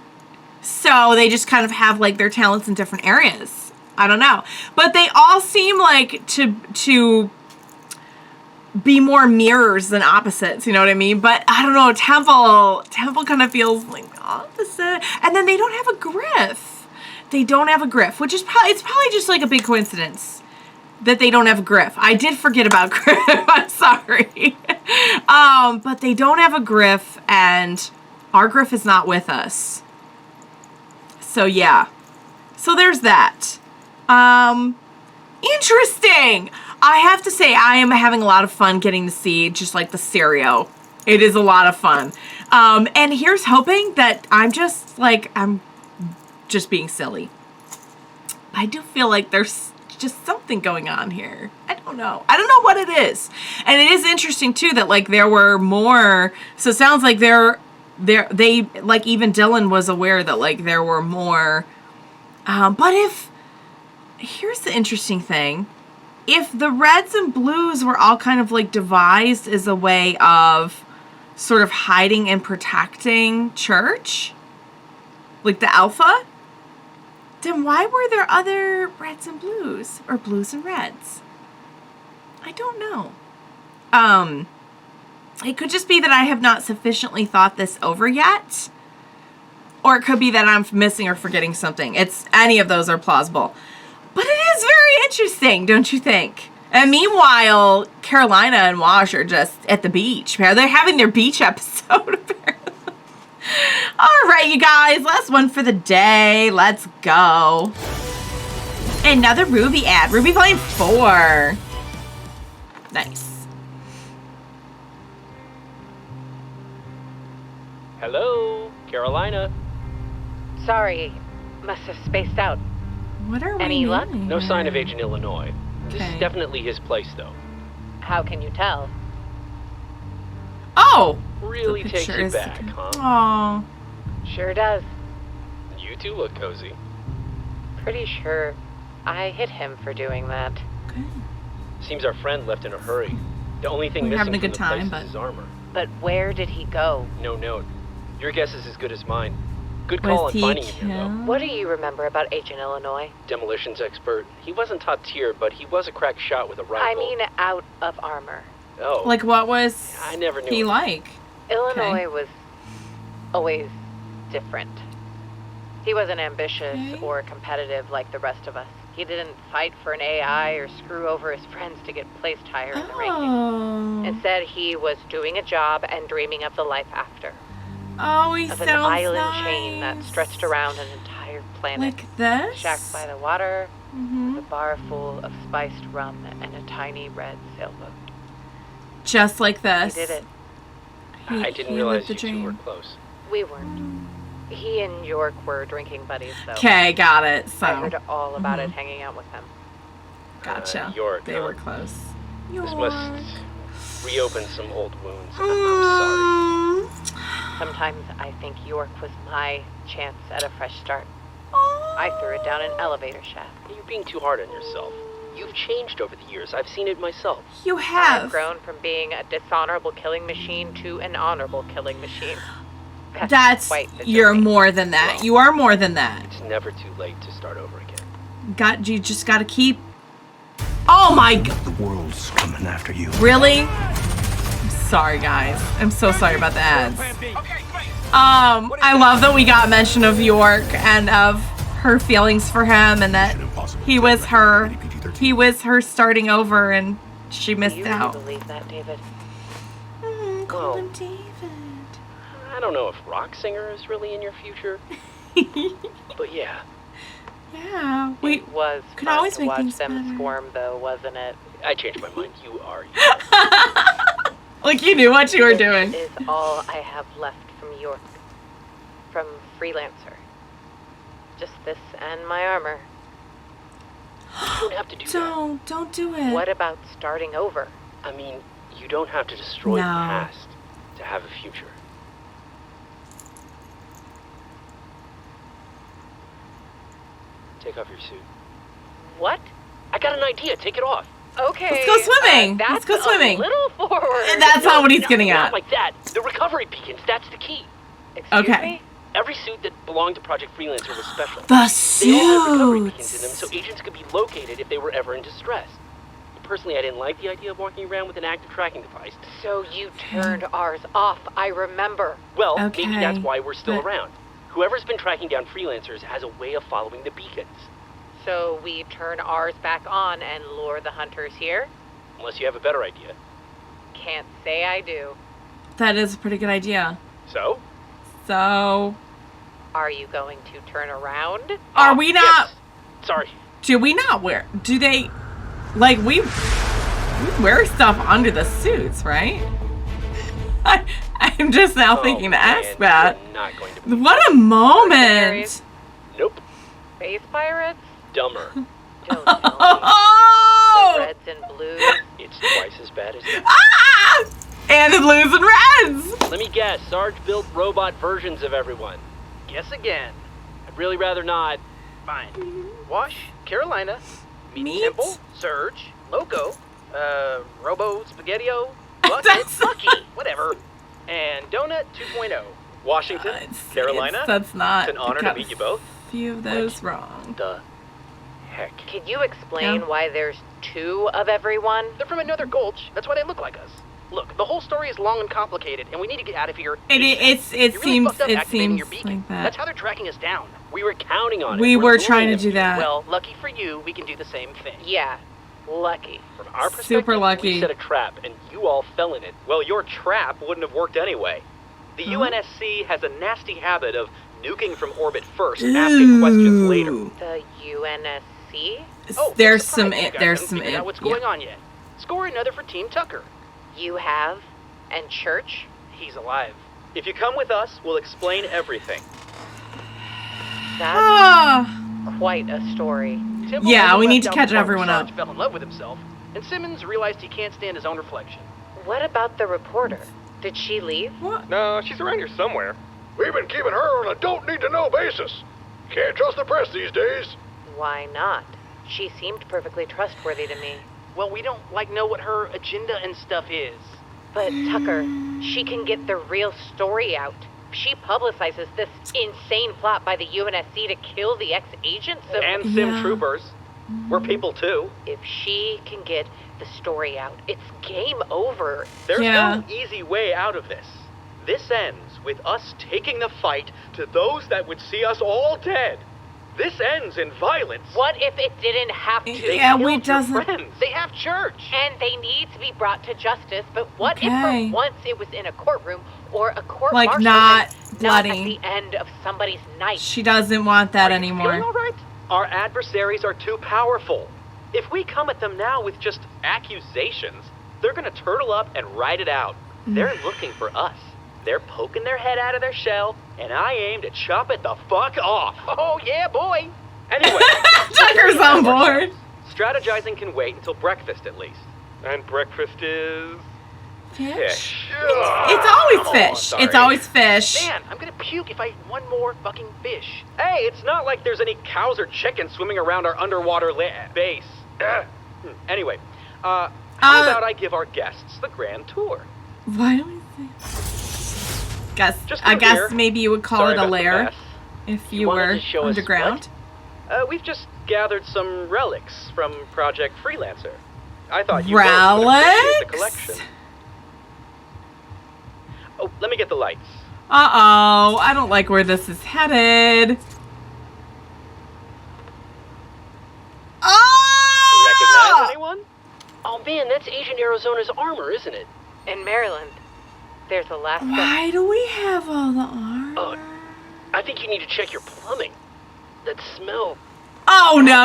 So they just kind of have like their talents in different areas. I don't know. But they all seem like to be more mirrors than opposites, you know what I mean? But I don't know, Temple kind of feels like opposite. And then they don't have a Griff. They don't have a Griff, which is it's probably just like a big coincidence that they don't have a Griff. I did forget about Griff. I'm sorry. But they don't have a Griff, and our Griff is not with us. So yeah. So there's that. Interesting. I have to say, I am having a lot of fun getting to see just like the stereo. It is a lot of fun. And here's hoping that I'm just being silly. I do feel like there's just something going on here. I don't know what it is. And it is interesting too that like there were more, so it sounds like they like even Dylan was aware that like there were more. But here's the interesting thing. If the reds and blues were all kind of like devised as a way of sort of hiding and protecting Church, like the Alpha, then why were there other reds and blues, or blues and reds? I don't know. It could just be that I have not sufficiently thought this over yet. Or it could be that I'm missing or forgetting something. Any of those are plausible. But it is very interesting, don't you think? And meanwhile, Carolina and Wash are just at the beach. They're having their beach episode, apparently. All right, you guys, last one for the day. Let's go. Another Ruby ad. Ruby Volume 4. Nice. Hello, Carolina. Sorry, must have spaced out. What are we Any luck? doing? No sign of Agent Illinois. This Okay. is definitely his place, though. How can you tell? Oh! Really The takes picture you is- back, huh? Oh. Sure does. You two look cozy. Pretty sure I hit him for doing that. Okay. Seems our friend left in a hurry. The only thing We're missing having a from good the time, place but- is his armor. But where did he go? No note. Your guess is as good as mine. Good Was call on he finding him here, though. killed? What do you remember about Agent Illinois? Demolitions expert. He wasn't top tier, but he was a crack shot with a rifle. I mean out of armor. Oh. Like, what was I never knew he him. like? Illinois was always different. He wasn't ambitious Okay. or competitive like the rest of us. He didn't fight for an AI or screw over his friends to get placed higher in the rankings. Oh. Instead, he was doing a job and dreaming of the life after. Oh, he Of sounds an island nice. chain that stretched around an entire planet. Like this? Shacked by the water, Mm-hmm. with a bar full of spiced rum and a tiny red sailboat. Just like this. He did it. I didn't realize you two were close. We weren't. He and York were drinking buddies, though. Okay, got it. So. I heard all about it hanging out with him. Gotcha. York, They were close. This must reopen some old wounds. I'm sorry. Sometimes I think York was my chance at a fresh start. I threw it down an elevator shaft. You're being too hard on yourself. You've changed over the years. I've seen it myself. You have. I've grown from being a dishonorable killing machine to an honorable killing machine. That's quite the you're journey. more than that. Well, you are more than that. It's never too late to start over again. You just gotta keep. Oh my god. The world's coming after you. Really? I'm sorry, guys. I'm so sorry about the ads. I love that we got mention of York and of her feelings for him, and that he was her starting over, and she missed Do you out. believe that, David? Call Well, him David. I don't know if rock singer is really in your future, but yeah. Yeah. Wait. It was could fun always to make watch things them better. squirm, though, wasn't it? I changed my mind. You are you. Like you knew what you were doing. This is all I have left from York. From Freelancer. Just this and my armor. You don't have to do that. Don't do it. What about starting over? I mean, you don't have to destroy the No. past to have a future. Take off your suit. What? I got an idea. Take it off. Okay. Let's go swimming. That's Let's go swimming. A little forward. And that's not what he's getting Not at. like that. The recovery beacons. That's the key. Excuse Okay. me? Every suit that belonged to Project Freelancer was special. The They all had recovery beacons in them, so suits. agents could be located if they were ever in distress. Personally, I didn't like the idea of walking around with an active tracking device. So you turned ours off, I remember. Well, Okay, maybe that's why we're still but- around. Whoever's been tracking down freelancers has a way of following the beacons. So we turn ours back on and lure the hunters here? Unless you have a better idea. Can't say I do. That is a pretty good idea. So? So, Are you going to turn around? are we not? Yes. Sorry. Do we not wear? Do they? Like we wear stuff under the suits, right? I'm just now thinking to ask man, that. you're not going to be What a moment! Mercenaries? Nope. Space pirates? Dumber. Don't tell me. The Oh! reds and blues? It's twice as bad as that. Ah! And the blues and reds. Let me guess. Sarge built robot versions of everyone. Guess again. I'd really rather not. Fine. Wash, Carolina, Meat? Temple, Surge, Loco, Robo, Spaghettio, Bucket, That's- Bucky, whatever, and Donut 2.0. Washington, Carolina. That's not. It's an honor to got meet you both. A few of those wrong. The heck. Can you explain Yeah. why there's two of everyone? They're from another gulch. That's why they look like us. Look, the whole story is long and complicated, and we need to get out of here. It You really seems fucked up activating your beacon. like that. That's how they're tracking us down. We were counting on it. We We're were trying to luring do them. that. Well, lucky for you, we can do the same thing. Yeah, lucky. From our perspective, Super lucky. we set a trap, and you all fell in it. Well, your trap wouldn't have worked anyway. The Huh? UNSC has a nasty habit of nuking from orbit first, asking questions later. Ooh. The UNSC? Oh, There's surprise, some. you guys There's haven't some. figured out what's yeah. going on yet. Score another for Team Tucker. You have? And Church? He's alive. If you come with us, we'll explain everything. That's Ah. quite a story. Temple Yeah, only we left need to out catch the part everyone where up. Sarge fell in love with himself, and Simmons realized he can't stand his own reflection. What about the reporter? Did she leave? What? No, she's around here somewhere. We've been keeping her on a don't-need-to-know basis. Can't trust the press these days. Why not? She seemed perfectly trustworthy to me. Well, we don't know what her agenda and stuff is. But Tucker, she can get the real story out. She publicizes this insane plot by the UNSC to kill the ex-agents of... And Sim Yeah. Troopers. We're people too. If she can get the story out, it's game over. There's Yeah. no easy way out of this. This ends with us taking the fight to those that would see us all dead. This ends in violence. What if it didn't have to? They Yeah, killed we your doesn't. friends. They have church. And they need to be brought to justice, but what if Okay. for once it was in a courtroom or a court Like, martial not and not bloody. at the end of somebody's night? She doesn't want that Are you feeling anymore. all right? Our adversaries are too powerful. If we come at them now with just accusations, they're gonna turtle up and ride it out. They're looking for us. They're poking their head out of their shell, and I aim to chop it the fuck off. Oh, yeah, boy. Anyway. Tucker's on board. Strategizing can wait until breakfast, at least. And breakfast is... Fish? It's always fish. sorry. It's always fish. Man, I'm gonna puke if I eat one more fucking fish. Hey, it's not like there's any cows or chickens swimming around our underwater base. Anyway, how about I give our guests the grand tour? Why do we say? I guess maybe you would call Sorry it a about the lair mess. if You you wanted were to show us underground. We've just gathered some relics from Project Freelancer. I thought you both would appreciate the collection. Relics? Oh, let me get the lights. Uh-oh, I don't like where this is headed. Oh! Recognize anyone? Oh man, that's Agent Arizona's armor, isn't it? In Maryland, there's Alaska. Why do we have all the armor? I think you need to check your plumbing. That smell. Oh, no.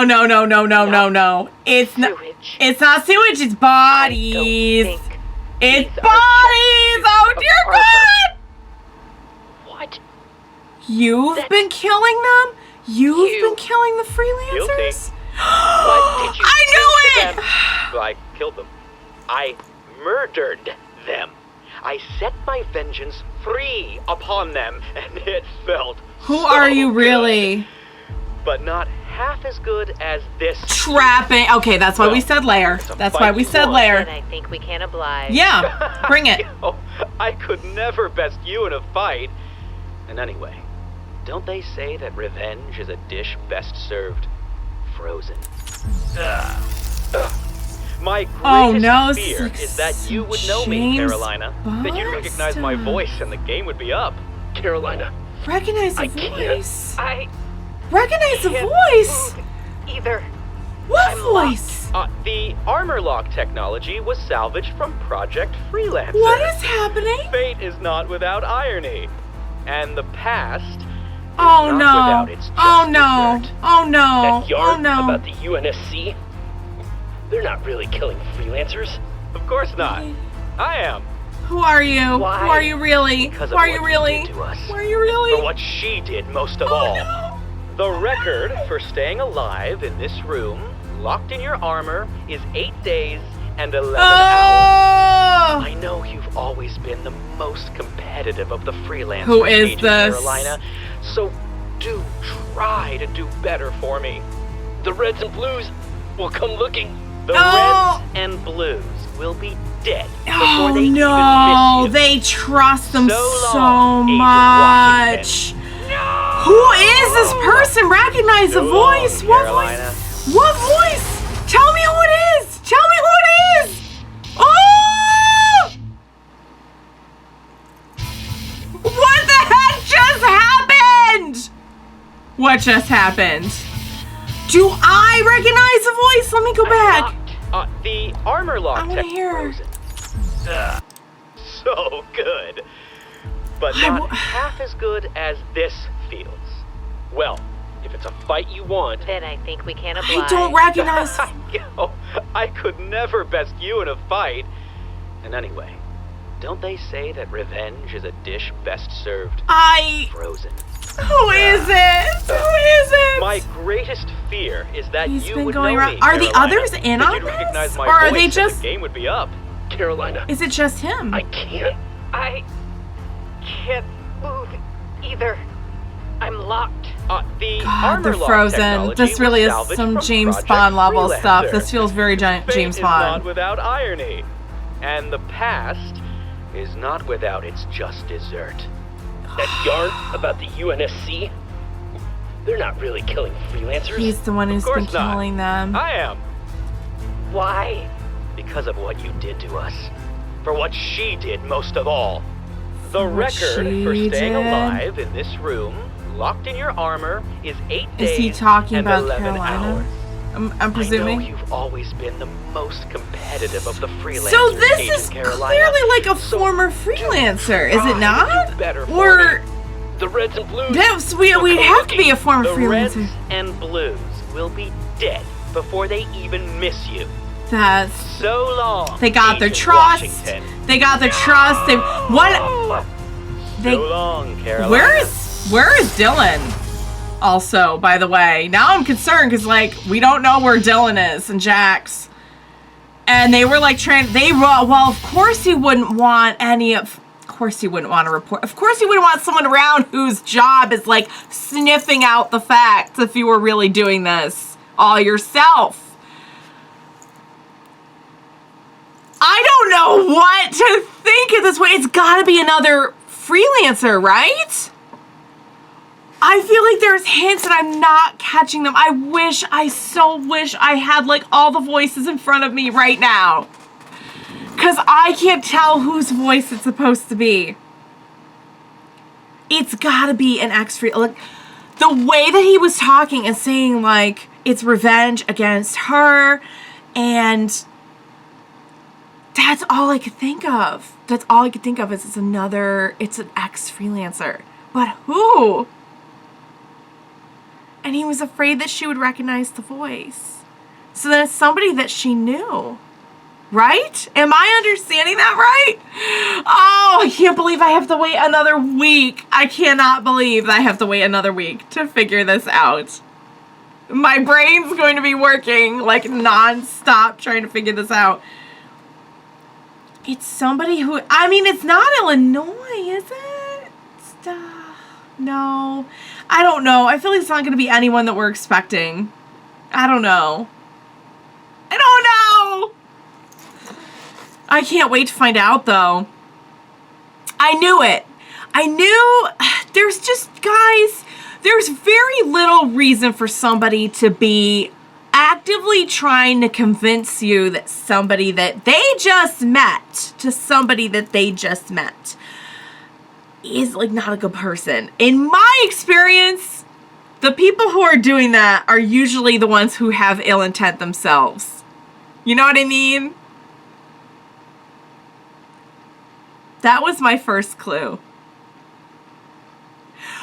It's not. Sewage. It's not sewage, it's bodies. I don't think It's these are bodies! Oh of dear Arthur. God! What? You've been killing them? You've You. been killing the freelancers? What did you I do knew to it! them? Well, I killed them. I murdered them. I set my vengeance free upon them, and it felt Who so are you good. really? But not half as good as this. Trapping. Okay, that's why we said lair. It's a That's fight why we you said won. lair. And I think we can oblige. Yeah, bring it. Oh, I could never best you in a fight. And anyway, don't they say that revenge is a dish best served frozen? My greatest Oh, no, fear this is that you would know me, James Carolina. That you'd recognize my Bond voice and the game would be up. Carolina. Recognize the I can't. voice. I Recognize the can't voice. move either. What I'm voice? The armor lock technology was salvaged from Project Freelancer. What is happening? Fate is not without irony. And the past is Oh not no. without its Oh just no. dessert. Oh no. That Oh yarn no. about the UNSC? They're not really killing freelancers. Of course not. I am. Who are you? Why? Who are you really? Because Who of are what you you really? did to us. Who are you really? For what she did most of Oh all. no. The record for staying alive in this room, locked in your armor, is 8 days and 11 hours. Oh! I know you've always been the most competitive of the freelancers, Who is Agent this? Carolina. So do try to do better for me. The Reds and Blues will come looking. The Oh! Reds and Blues will be dead before Oh they no! even miss you. They trust them So so long, Agent much. Who is this person? Recognize the So long, voice. What Carolina. voice? What voice? Tell me who it is. Tell me who it is. Oh! What the heck just happened? What just happened? Do I recognize the voice? Let me go back. The armor lock I wanna tech hear her. frozen. So good. But I not w- half as good as this feels. Well, if it's a fight you want, Then I think we can oblige. I don't recognize. I could never best you in a fight. And anyway, don't they say that revenge is a dish best served frozen? Who is it? Who is it? My greatest fear is that He's you been would going know around. me, Are the Carolina, others in that on you'd this? recognize my Or are voice they and just? the game would be up. Carolina. Is it just him? I can't. I can't move either. I'm locked. The God, armor they're lock frozen. technology This really was is salvaged some from James Project Bond level Freelancer. stuff. This feels very Fate James is not Bond. without irony, and the past is not without its just dessert. That yarn about the UNSC? They're not really killing freelancers. He's the one who's been course not. killing them. I am, Why? because of what you did to us, for what she did most of all. The For what record she for staying did? alive in this room, locked in your armor, is 8 days Is he talking and about 11 Carolina? hours. I'm I know presuming. you've always been the most competitive of the freelancers, So this Agent is Carolina. clearly like a So former freelancer, is try it to not? do better for Or me. The Reds and Blues. yes, we'd have to be a former The Reds freelancer. and Blues will be dead before they even miss you. That's... So long. They got their Agent trust. Washington. They got their trust. They... What? They... So long, Carolina. Where is Dylan? Also, by the way, now I'm concerned because, like, we don't know where Dylan is and Jax. And they were, like, well, of course he wouldn't want Of course he wouldn't want to report. Of course he wouldn't want someone around whose job is, like, sniffing out the facts if you were really doing this all yourself. I don't know what to think at this point. It's got to be another Freelancer, right? I feel like there's hints and I'm not catching them. I so wish I had, like, all the voices in front of me right now. Because I can't tell whose voice it's supposed to be. It's got to be an ex-free... Like, the way that he was talking and saying, like, it's revenge against her, and... That's all I could think of. That's all I could think of is it's an ex-Freelancer. But who? And he was afraid that she would recognize the voice. So then it's somebody that she knew. Right? Am I understanding that right? Oh, I can't believe I have to wait another week. I cannot believe that I have to wait another week to figure this out. My brain's going to be working like non-stop trying to figure this out. It's somebody who... I mean, it's not Illinois, is it? No. I don't know. I feel like it's not going to be anyone that we're expecting. I don't know. I can't wait to find out, though. I knew it. I knew... There's just... Guys, there's very little reason for somebody to be actively trying to convince you that somebody that they just met is, like, not a good person. In my experience, the people who are doing that are usually the ones who have ill intent themselves. You know what I mean? That was my first clue.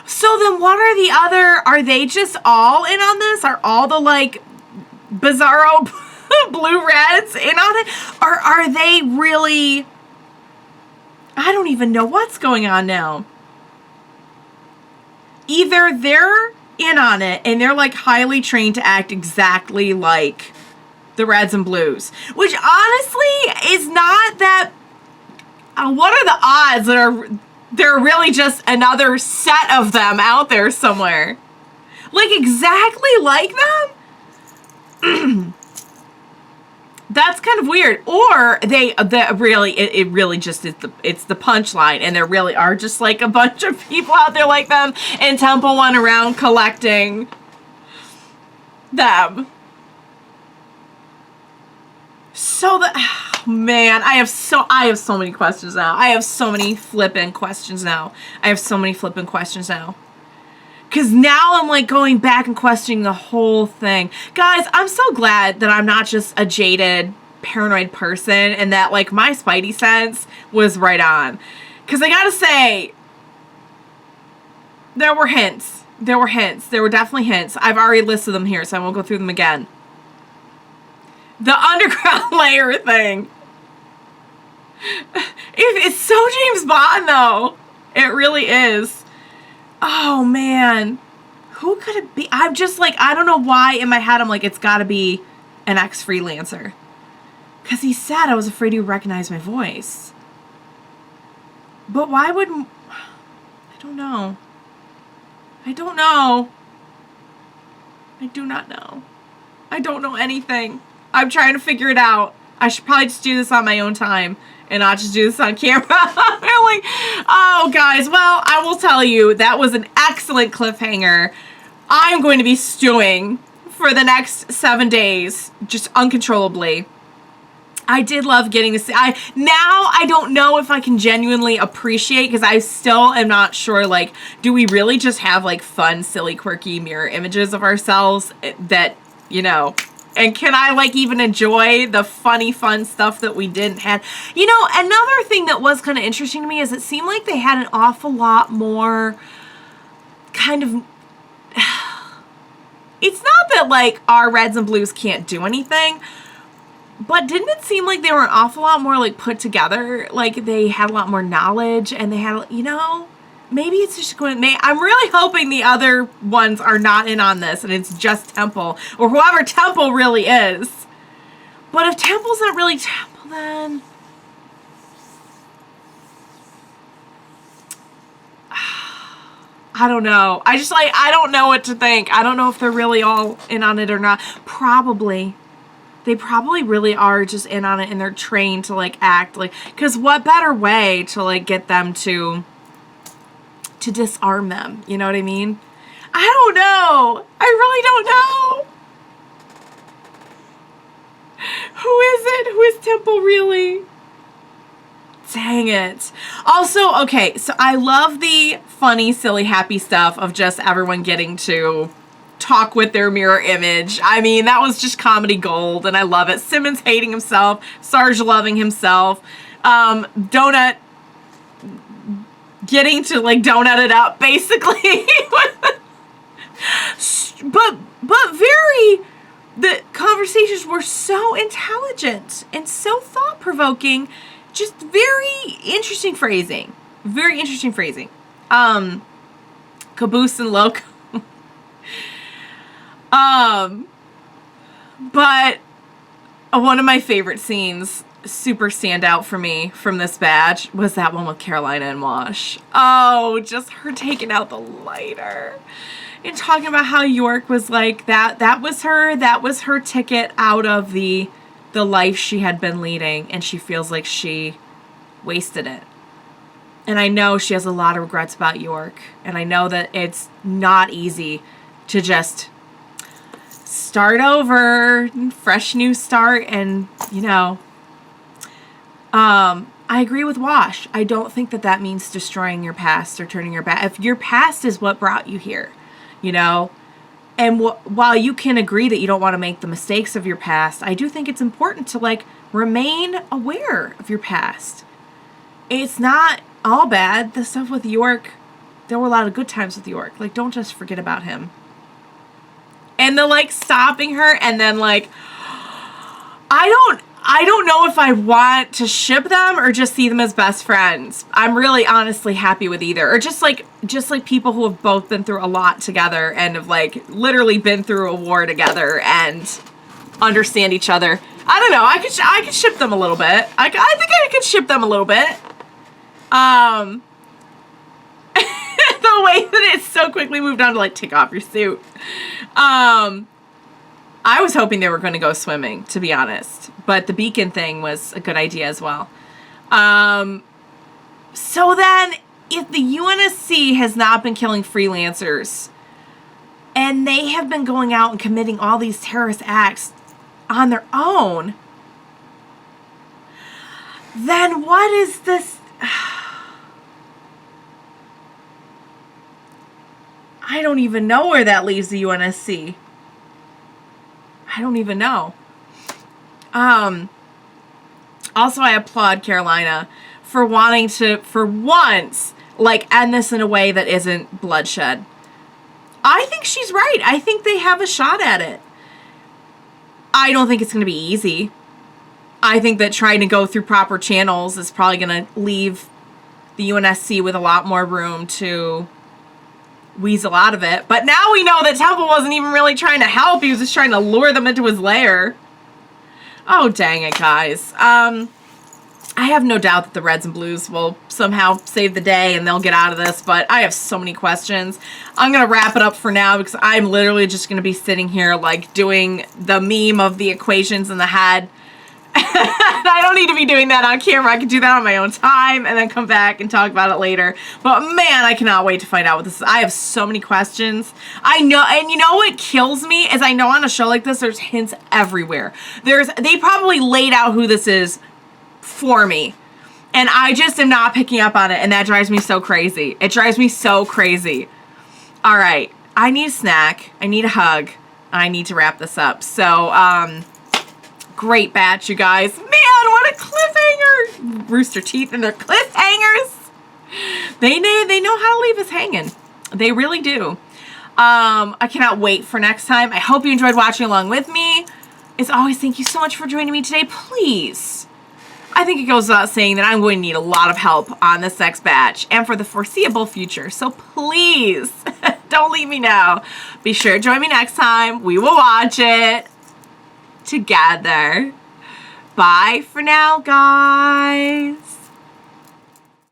So then what are the other... Are they just all in on this? Are all the, like, Bizarro blue reds in on it? Or are they really... I don't even know what's going on now. Either they're in on it and they're, like, highly trained to act exactly like the reds and blues. Which, honestly, is not that... what are the odds that there are really just another set of them out there somewhere? Like, exactly like them? That's kind of weird. Or it really just is it's the punchline, and there really are just, like, a bunch of people out there like them in Temple One around collecting them. So man, I have so many questions now. I have so many flippin' questions now. Because now I'm, like, going back and questioning the whole thing. Guys, I'm so glad that I'm not just a jaded, paranoid person and that, like, my Spidey sense was right on. Because I gotta say, there were hints. There were definitely hints. I've already listed them here, so I won't go through them again. The underground layer thing. It's so James Bond, though. It really is. Oh, man. Who could it be? I'm just like, I don't know why in my head I'm like, it's got to be an ex-Freelancer. Because he said I was afraid he would recognize my voice. But why would... I don't know. I do not know. I don't know anything. I'm trying to figure it out. I should probably just do this on my own time and not just do this on camera. I'm like, oh, guys. Well, I will tell you, that was an excellent cliffhanger. I'm going to be stewing for the next 7 days, just uncontrollably. I did love getting to see. Now I don't know if I can genuinely appreciate, because I still am not sure, like, do we really just have, like, fun, silly, quirky mirror images of ourselves that, you know... And can I, like, even enjoy the funny, fun stuff that we didn't have? You know, another thing that was kind of interesting to me is it seemed like they had an awful lot more kind of it's not that, like, our reds and blues can't do anything, but didn't it seem like they were an awful lot more, like, put together? Like, they had a lot more knowledge, and they had, you know, maybe it's just going to... I'm really hoping the other ones are not in on this, and it's just Temple, or whoever Temple really is. But if Temple's not really Temple, then... I don't know. I just, like, I don't know what to think. I don't know if they're really all in on it or not. Probably. They probably really are just in on it, and they're trained to, like, act like... Because what better way to, like, get them to disarm them? You know what I mean? I don't know. I really don't know. Who is it? Who is Temple really? Dang it. Also, okay, so I love the funny, silly, happy stuff of just everyone getting to talk with their mirror image. I mean, that was just comedy gold, and I love it. Simmons hating himself, Sarge loving himself, Donut getting to, like, donut it up, basically. but the conversations were so intelligent and so thought-provoking. Just very interesting phrasing. Very interesting phrasing. Caboose and Loco. But one of my favorite scenes, super standout for me from this batch, was that one with Carolina and Wash. Oh, just her taking out the lighter. And talking about how York was like, that was her ticket out of the life she had been leading, and she feels like she wasted it. And I know she has a lot of regrets about York, and I know that it's not easy to just start over, fresh new start, and, you know, I agree with Wash. I don't think that means destroying your past or turning your back. If your past is what brought you here, you know, and while you can agree that you don't want to make the mistakes of your past, I do think it's important to, like, remain aware of your past. It's not all bad. The stuff with York, there were a lot of good times with York. Like, don't just forget about him. And the, like, stopping her, and then, like, I don't know if I want to ship them or just see them as best friends. I'm really honestly happy with either. Or just like people who have both been through a lot together and have, like, literally been through a war together and understand each other. I don't know. I could ship them a little bit. I think I could ship them a little bit. The way that it so quickly moved on to, like, take off your suit. I was hoping they were going to go swimming, to be honest. But the beacon thing was a good idea as well. So then, if the UNSC has not been killing freelancers, and they have been going out and committing all these terrorist acts on their own, then what is this? I don't even know where that leaves the UNSC. I don't even know. Also, I applaud Carolina for wanting to, for once, like, end this in a way that isn't bloodshed. I think she's right. I think they have a shot at it. I don't think it's going to be easy. I think that trying to go through proper channels is probably going to leave the UNSC with a lot more room to weasel out of it. But now we know that Temple wasn't even really trying to help. He was just trying to lure them into his lair. Oh, dang it, guys. I have no doubt that the Reds and Blues will somehow save the day and they'll get out of this, but I have so many questions. I'm going to wrap it up for now because I'm literally just going to be sitting here, like, doing the meme of the equations in the head. I don't need to be doing that on camera. I can do that on my own time and then come back and talk about it later. But man, I cannot wait to find out what this is. I have so many questions. I know, and you know what kills me is I know on a show like this, there's hints everywhere. They probably laid out who this is for me. And I just am not picking up on it, and that drives me so crazy. It drives me so crazy. All right, I need a snack. I need a hug. I need to wrap this up. So, great batch, you guys. Man, what a cliffhanger! Rooster Teeth and their cliffhangers. They know how to leave us hanging. They really do. I cannot wait for next time. I hope you enjoyed watching along with me. As always, thank you so much for joining me today. Please, I think it goes without saying that I'm going to need a lot of help on this next batch and for the foreseeable future. So please, don't leave me now. Be sure to join me next time. We will watch it together. Bye for now, guys.